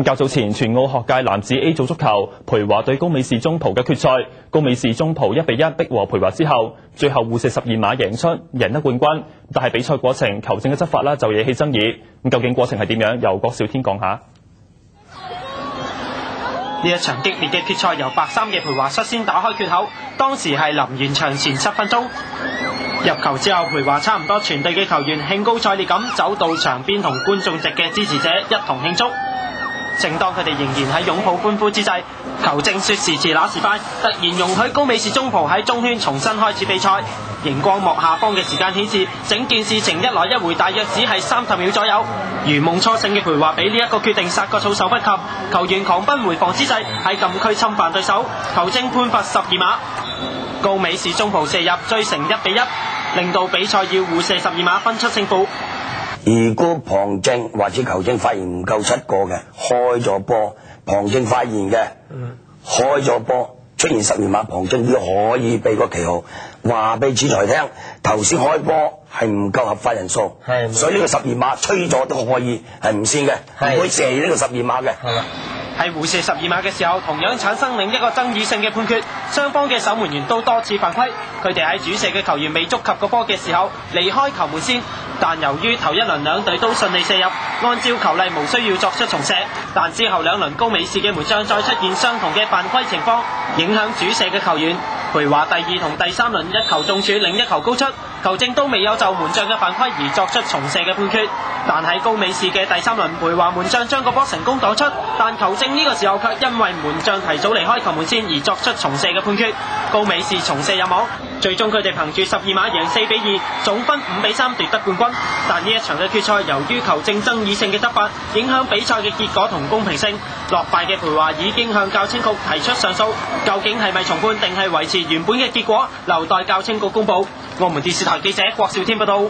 較早前，全澳學界男子 A 組足球培華對高美士中葡嘅決賽，高美士中葡1-1逼和培華之後，最後互射12碼贏出，贏得冠軍。但係比賽過程球證嘅執法就惹起爭議。究竟過程係點樣？由郭少天講下。呢一場激烈嘅決賽由白衫嘅培華率先打開缺口，當時係臨完場前7分鐘。入球之後，培華差唔多全隊嘅球員興高采烈咁走到場邊同觀眾席嘅支持者一同慶祝。正當佢哋仍然喺擁抱歡呼之際，球證說時遲那時快，突然容許高美士中葡喺中圈重新開始比賽。熒光幕下方嘅時間顯示，整件事情一來一回大約只係30秒左右。如夢初醒嘅培華俾呢一個決定殺個措手不及，球員狂奔回防之際喺禁區侵犯對手，球證判罰12碼，高美士中葡射入追成1-1，令到比賽要互射12碼分出勝負。如果旁證或者球證發現唔夠7個嘅，開咗波；旁證發現嘅，開咗波出現12碼，旁證都可以俾個旗號，話俾主裁聽，頭先開波係唔夠合法人數，所以呢個12碼吹咗都可以係唔算嘅，唔會射呢個12碼嘅。喺互射12碼嘅時候，同樣產生另一個爭議性嘅判決，雙方嘅守門員都多次犯規，佢哋喺主射嘅球員未觸及個波嘅時候離開球門先，但由於頭一輪兩隊都順利射入，按照球例無需要作出重射，但之後兩輪高美士嘅門將再出現相同嘅犯規情況，影響主射嘅球員。培華第2同第3輪一球中柱，另一球高出，球證都未有就門將嘅犯規而作出重射嘅判決。但喺高美士嘅第3輪，培華門將將個波成功擋出，但球證呢個時候卻因為門將提早離開球門線而作出重射嘅判決，高美士重射入網，最終佢哋憑住12碼贏4-2，總分5-3奪得冠軍。但呢一場嘅決賽由於球證爭議性嘅執法，影響比賽嘅結果同公平性，落敗嘅培華已經向教青局提出上訴，究竟係咪重判定係維持原本嘅結果，留待教青局公佈。澳門電視台記者郭少天報道。